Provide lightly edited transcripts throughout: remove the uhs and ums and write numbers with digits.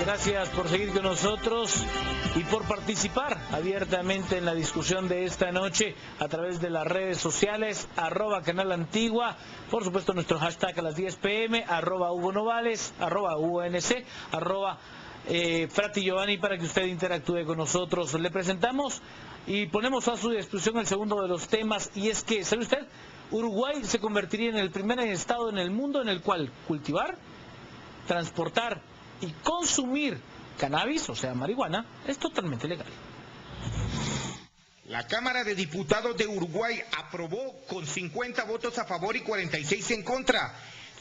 Gracias por seguir con nosotros y por participar abiertamente en la discusión de esta noche a través de las redes sociales, @Canal Antigua, por supuesto nuestro hashtag a las 10 p.m, @Hugo Novales, @UNC, Frati Giovanni, para que usted interactúe con nosotros. Le presentamos y ponemos a su disposición el segundo de los temas, y es que, ¿sabe usted? Uruguay se convertiría en el primer estado en el mundo en el cual cultivar, transportar y consumir cannabis, o sea, marihuana, es totalmente legal. La Cámara de Diputados de Uruguay aprobó con 50 votos a favor y 46 en contra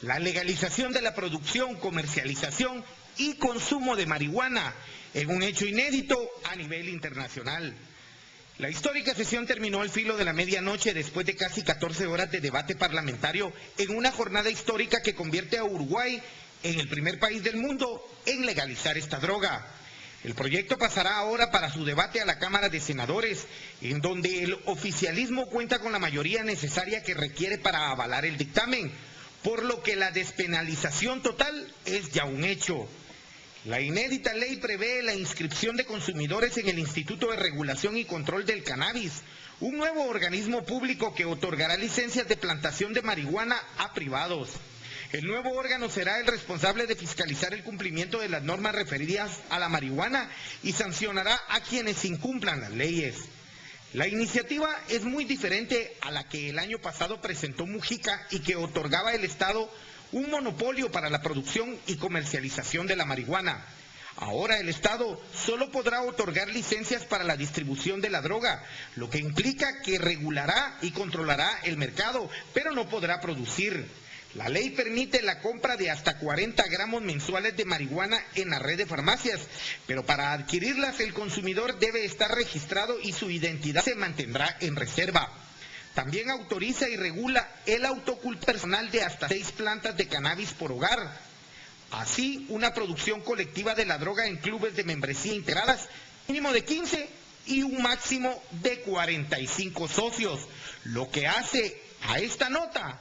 la legalización de la producción, comercialización y consumo de marihuana, en un hecho inédito a nivel internacional. La histórica sesión terminó al filo de la medianoche después de casi 14 horas de debate parlamentario en una jornada histórica que convierte a Uruguay en el primer país del mundo en legalizar esta droga. El proyecto pasará ahora para su debate a la Cámara de Senadores, en donde el oficialismo cuenta con la mayoría necesaria que requiere para avalar el dictamen, por lo que la despenalización total es ya un hecho. La inédita ley prevé la inscripción de consumidores en el Instituto de Regulación y Control del Cannabis, un nuevo organismo público que otorgará licencias de plantación de marihuana a privados. El nuevo órgano será el responsable de fiscalizar el cumplimiento de las normas referidas a la marihuana y sancionará a quienes incumplan las leyes. La iniciativa es muy diferente a la que el año pasado presentó Mujica y que otorgaba al Estado un monopolio para la producción y comercialización de la marihuana. Ahora el Estado solo podrá otorgar licencias para la distribución de la droga, lo que implica que regulará y controlará el mercado, pero no podrá producir. La ley permite la compra de hasta 40 gramos mensuales de marihuana en la red de farmacias, pero para adquirirlas el consumidor debe estar registrado y su identidad se mantendrá en reserva. También autoriza y regula el autocultivo personal de hasta 6 plantas de cannabis por hogar. Así, una producción colectiva de la droga en clubes de membresía integradas, mínimo de 15 y un máximo de 45 socios, lo que hace a esta nota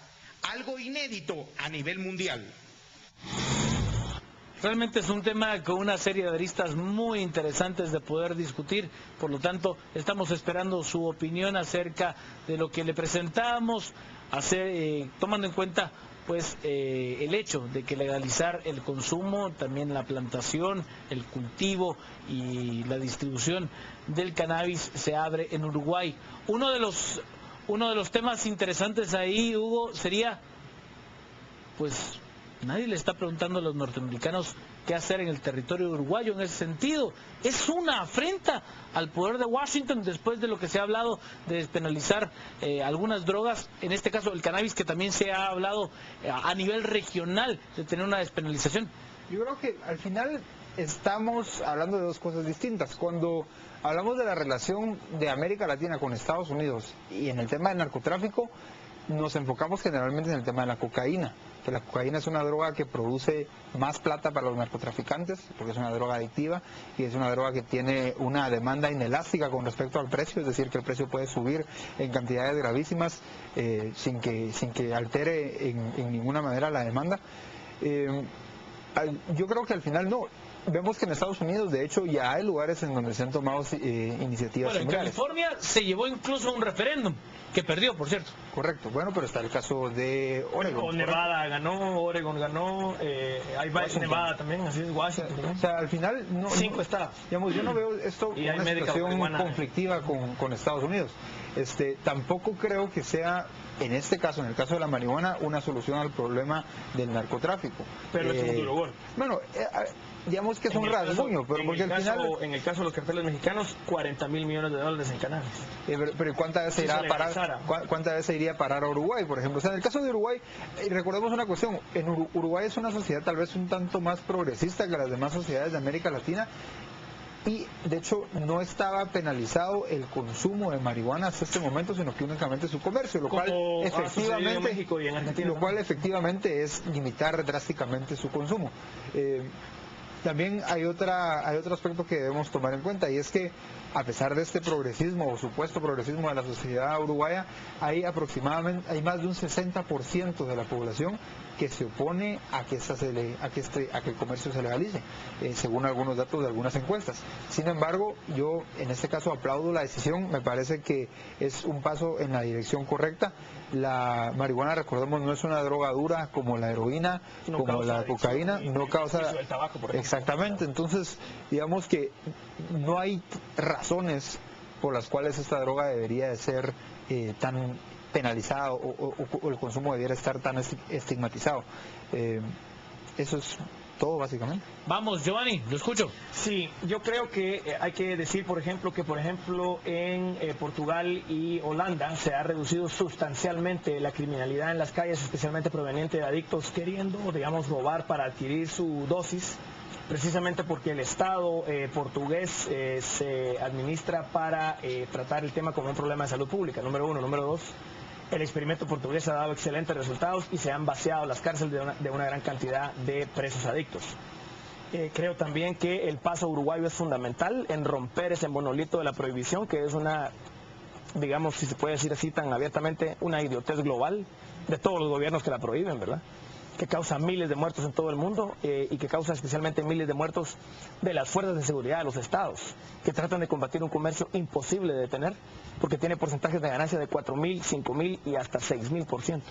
algo inédito a nivel mundial. Realmente es un tema con una serie de aristas muy interesantes de poder discutir, por lo tanto estamos esperando su opinión acerca de lo que le presentamos, tomando en cuenta pues el hecho de que legalizar el consumo, también la plantación, el cultivo y la distribución del cannabis se abre en Uruguay. Uno de los temas interesantes ahí, Hugo, sería, pues, nadie le está preguntando a los norteamericanos qué hacer en el territorio uruguayo en ese sentido. Es una afrenta al poder de Washington después de lo que se ha hablado de despenalizar algunas drogas, en este caso el cannabis, que también se ha hablado a nivel regional de tener una despenalización. Yo creo que al final estamos hablando de dos cosas distintas. Cuando hablamos de la relación de América Latina con Estados Unidos y en el tema del narcotráfico, nos enfocamos generalmente en el tema de la cocaína, que la cocaína es una droga que produce más plata para los narcotraficantes, porque es una droga adictiva y es una droga que tiene una demanda inelástica con respecto al precio, es decir, que el precio puede subir en cantidades gravísimas sin que altere en ninguna manera la demanda. Yo creo que al final no. Vemos que en Estados Unidos, de hecho, ya hay lugares en donde se han tomado iniciativas similares. En California se llevó incluso un referéndum, que perdió, por cierto. Correcto, bueno, pero está el caso de Oregon. Nevada ganó, Oregon ganó, hay varios, Nevada también, así es, Washington también. O sea, al final, 5 estados. Digamos, yo no veo esto como una situación conflictiva con Estados Unidos. Tampoco creo que sea, en este caso, en el caso de la marihuana, una solución al problema del narcotráfico. Pero es un duro gol. Bueno, digamos que es un rasguño, pero porque al final... En el caso de los carteles mexicanos, $40.000 millones en cannabis. Pero ¿cuántas veces irá a parar? ¿Cuántas veces iría a parar a Uruguay, por ejemplo? O sea, en el caso de Uruguay, recordemos una cuestión, Uruguay es una sociedad tal vez un tanto más progresista que las demás sociedades de América Latina, y de hecho no estaba penalizado el consumo de marihuana hasta este momento, sino que únicamente su comercio, lo cual efectivamente en México y en Argentina, lo cual efectivamente es limitar drásticamente su consumo. También hay otro aspecto que debemos tomar en cuenta, y es que a pesar de este progresismo o supuesto progresismo de la sociedad uruguaya, hay más de un 60% de la población que se opone a que el comercio se legalice, según algunos datos de algunas encuestas. Sin embargo, yo en este caso aplaudo la decisión, me parece que es un paso en la dirección correcta. La marihuana, recordemos, no es una droga dura como la heroína, como la cocaína, no causa el tabaco, por ejemplo. Exactamente, entonces digamos que no hay razones por las cuales esta droga debería de ser tan penalizada o el consumo debiera estar tan estigmatizado. Eso es todo básicamente. Vamos, Giovanni, lo escucho. Sí, yo creo que hay que decir, por ejemplo, en Portugal y Holanda se ha reducido sustancialmente la criminalidad en las calles, especialmente proveniente de adictos queriendo, digamos, robar para adquirir su dosis, precisamente porque el Estado portugués se administra para tratar el tema como un problema de salud pública, número uno. Número dos, el experimento portugués ha dado excelentes resultados y se han vaciado las cárceles de una gran cantidad de presos adictos. Creo también que el paso uruguayo es fundamental en romper ese monolito de la prohibición, que es una, digamos, si se puede decir así tan abiertamente, una idiotez global de todos los gobiernos que la prohíben, ¿verdad? Que causa miles de muertos en todo el mundo y que causa especialmente miles de muertos de las fuerzas de seguridad de los estados, que tratan de combatir un comercio imposible de detener, porque tiene porcentajes de ganancia de 4.000, 5.000 y hasta 6.000%.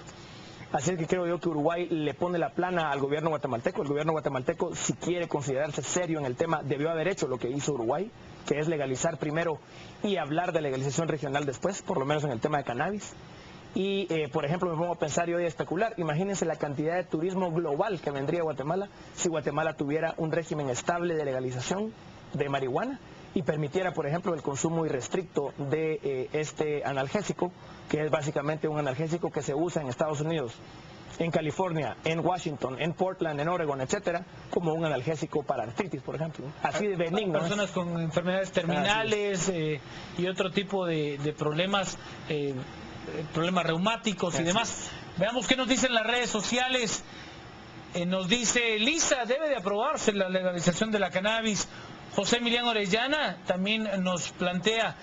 Así es que creo yo que Uruguay le pone la plana al gobierno guatemalteco. El gobierno guatemalteco, si quiere considerarse serio en el tema, debió haber hecho lo que hizo Uruguay, que es legalizar primero y hablar de legalización regional después, por lo menos en el tema de cannabis. Y, por ejemplo, me pongo a pensar y hoy a especular, imagínense la cantidad de turismo global que vendría a Guatemala si Guatemala tuviera un régimen estable de legalización de marihuana y permitiera, por ejemplo, el consumo irrestricto de este analgésico, que es básicamente un analgésico que se usa en Estados Unidos, en California, en Washington, en Portland, en Oregon, etcétera, como un analgésico para artritis, por ejemplo. Así de benigno. Personas con enfermedades terminales y otro tipo de problemas, problemas reumáticos y demás. Veamos qué nos dicen las redes sociales. Nos dice Lisa, debe de aprobarse la legalización de la cannabis. José Emiliano Orellana también nos plantea,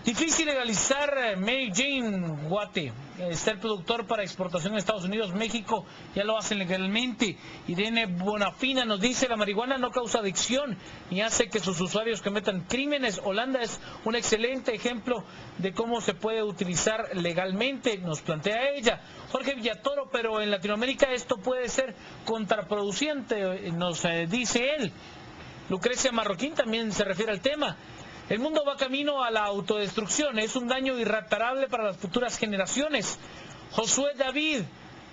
difícil legalizar Mary Jane Guate, ser productor para exportación a Estados Unidos, México, ya lo hacen legalmente. Irene Bonafina nos dice, la marihuana no causa adicción ni hace que sus usuarios cometan crímenes. Holanda es un excelente ejemplo de cómo se puede utilizar legalmente, nos plantea ella. Jorge Villatoro, pero en Latinoamérica esto puede ser contraproducente, nos dice él. Lucrecia Marroquín también se refiere al tema. El mundo va camino a la autodestrucción, es un daño irreparable para las futuras generaciones. Josué David,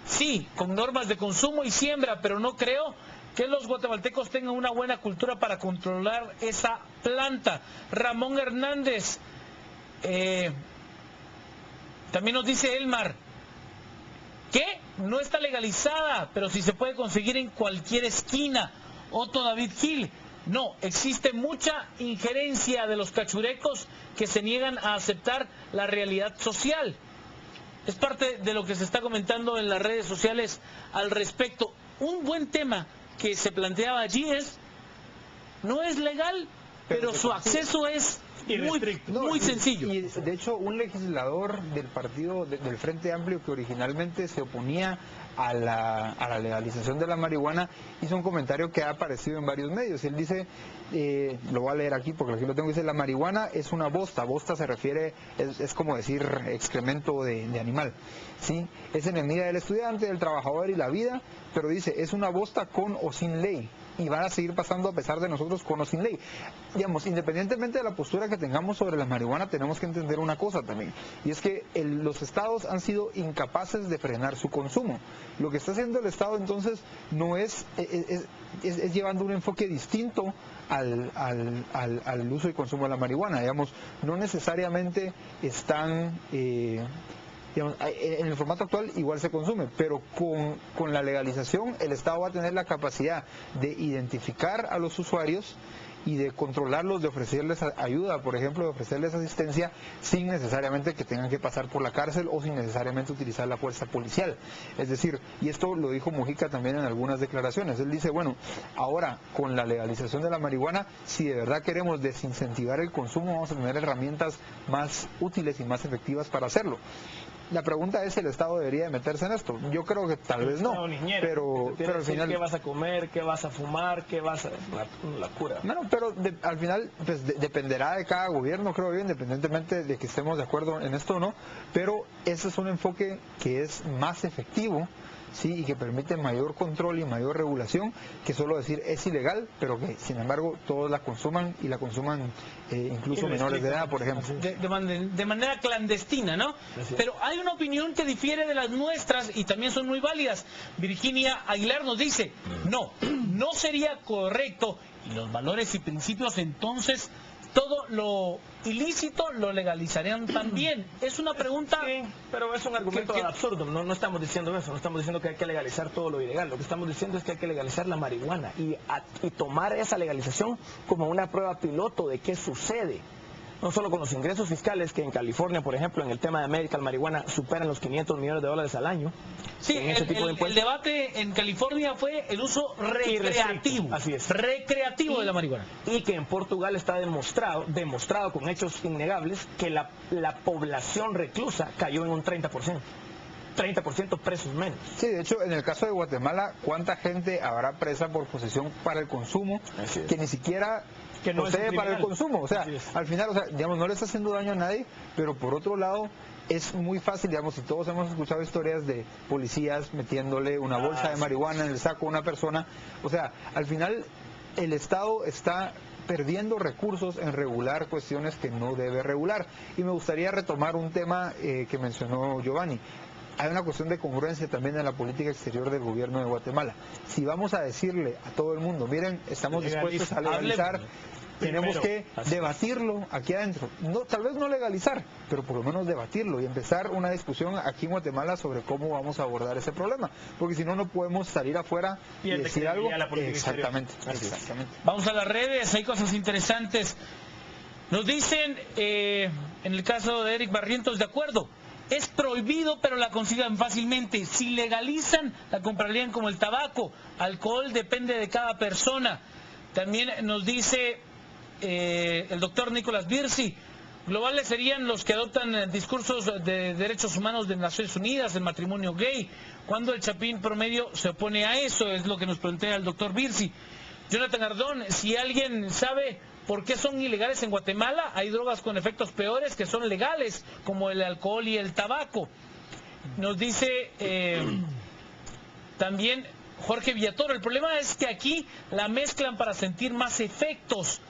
sí, con normas de consumo y siembra, pero no creo que los guatemaltecos tengan una buena cultura para controlar esa planta. Ramón Hernández, también nos dice Elmar, que no está legalizada, pero sí se puede conseguir en cualquier esquina. Otto David Gil, no, existe mucha injerencia de los cachurecos que se niegan a aceptar la realidad social. Es parte de lo que se está comentando en las redes sociales al respecto. Un buen tema que se planteaba allí es, no es legal, pero su acceso es muy sencillo. Y de hecho, un legislador del partido del Frente Amplio que originalmente se oponía a la legalización de la marihuana hizo un comentario que ha aparecido en varios medios. Él dice, lo voy a leer aquí porque aquí lo tengo, dice, la marihuana es una bosta. Bosta se refiere, es como decir excremento de animal, ¿sí? Es enemiga del estudiante, del trabajador y la vida, pero dice, es una bosta con o sin ley. Y van a seguir pasando a pesar de nosotros con o sin ley. Digamos, independientemente de la postura que tengamos sobre la marihuana, tenemos que entender una cosa también, y es que los estados han sido incapaces de frenar su consumo. Lo que está haciendo el Estado entonces no es llevando un enfoque distinto al uso y consumo de la marihuana. Digamos, no necesariamente están digamos, en el formato actual igual se consume, pero con la legalización el Estado va a tener la capacidad de identificar a los usuarios y de controlarlos, de ofrecerles ayuda, por ejemplo, de ofrecerles asistencia sin necesariamente que tengan que pasar por la cárcel o sin necesariamente utilizar la fuerza policial. Es decir, y esto lo dijo Mujica también en algunas declaraciones, él dice, bueno, ahora con la legalización de la marihuana, si de verdad queremos desincentivar el consumo, vamos a tener herramientas más útiles y más efectivas para hacerlo. La pregunta es si el Estado debería de meterse en esto. Yo creo que tal vez no, pero al final... ¿Qué vas a comer? ¿Qué vas a fumar? ¿Qué vas a...? La cura. Bueno, pero al final pues, dependerá de cada gobierno, creo yo, independientemente de que estemos de acuerdo en esto o no, pero ese es un enfoque que es más efectivo, sí, y que permite mayor control y mayor regulación que solo decir es ilegal, pero que sin embargo todos la consuman y la consuman incluso menores de edad, por ejemplo. De manera clandestina, ¿no? Pero hay una opinión que difiere de las nuestras y también son muy válidas. Virginia Aguilar nos dice, no sería correcto, y los valores y principios entonces todo lo ilícito lo legalizarían también. Es una pregunta... Sí, pero es un argumento absurdo. No estamos diciendo eso, no estamos diciendo que hay que legalizar todo lo ilegal. Lo que estamos diciendo es que hay que legalizar la marihuana y tomar esa legalización como una prueba piloto de qué sucede. No solo con los ingresos fiscales que en California, por ejemplo, en el tema de medical marihuana superan los $500 millones al año. Sí, el debate en California fue el uso recreativo. Así es. Recreativo de la marihuana. Y que en Portugal está demostrado con hechos innegables que la población reclusa cayó en un 30%. 30% presos menos. Sí, de hecho, en el caso de Guatemala, ¿cuánta gente habrá presa por posesión para el consumo que ni siquiera posee para el consumo? O sea, al final, digamos, no le está haciendo daño a nadie, pero por otro lado, es muy fácil, digamos, si todos hemos escuchado historias de policías metiéndole una bolsa de marihuana en el saco a una persona, o sea, al final el Estado está perdiendo recursos en regular cuestiones que no debe regular. Y me gustaría retomar un tema que mencionó Giovanni. Hay una cuestión de congruencia también en la política exterior del gobierno de Guatemala. Si vamos a decirle a todo el mundo, miren, estamos dispuestos a legalizar, tenemos que debatirlo aquí adentro. No, tal vez no legalizar, pero por lo menos debatirlo y empezar una discusión aquí en Guatemala sobre cómo vamos a abordar ese problema. Porque si no, no podemos salir afuera y decir algo. Exactamente. Vamos a las redes, hay cosas interesantes. Nos dicen, en el caso de Eric Barrientos, de acuerdo. Es prohibido, pero la consiguen fácilmente. Si legalizan, la comprarían como el tabaco. Alcohol depende de cada persona. También nos dice el doctor Nicolás Birsi, globales serían los que adoptan discursos de derechos humanos de Naciones Unidas, el matrimonio gay. Cuando el chapín promedio se opone a eso, es lo que nos plantea el doctor Birsi. Jonathan Ardón, si alguien sabe por qué son ilegales en Guatemala, hay drogas con efectos peores que son legales, como el alcohol y el tabaco. Nos dice también Jorge Villatoro, el problema es que aquí la mezclan para sentir más efectos.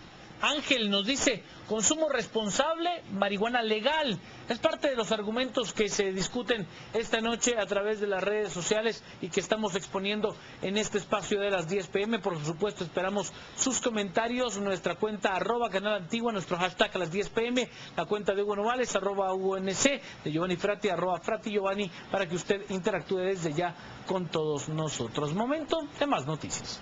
Ángel nos dice, consumo responsable, marihuana legal. Es parte de los argumentos que se discuten esta noche a través de las redes sociales y que estamos exponiendo en este espacio de las 10 p.m. Por supuesto, esperamos sus comentarios, nuestra cuenta @Canal Antigua, nuestro hashtag a las 10 p.m, la cuenta de Hugo Novales, @UNC, de Giovanni Frati, @Frati Giovanni, para que usted interactúe desde ya con todos nosotros. Momento de más noticias.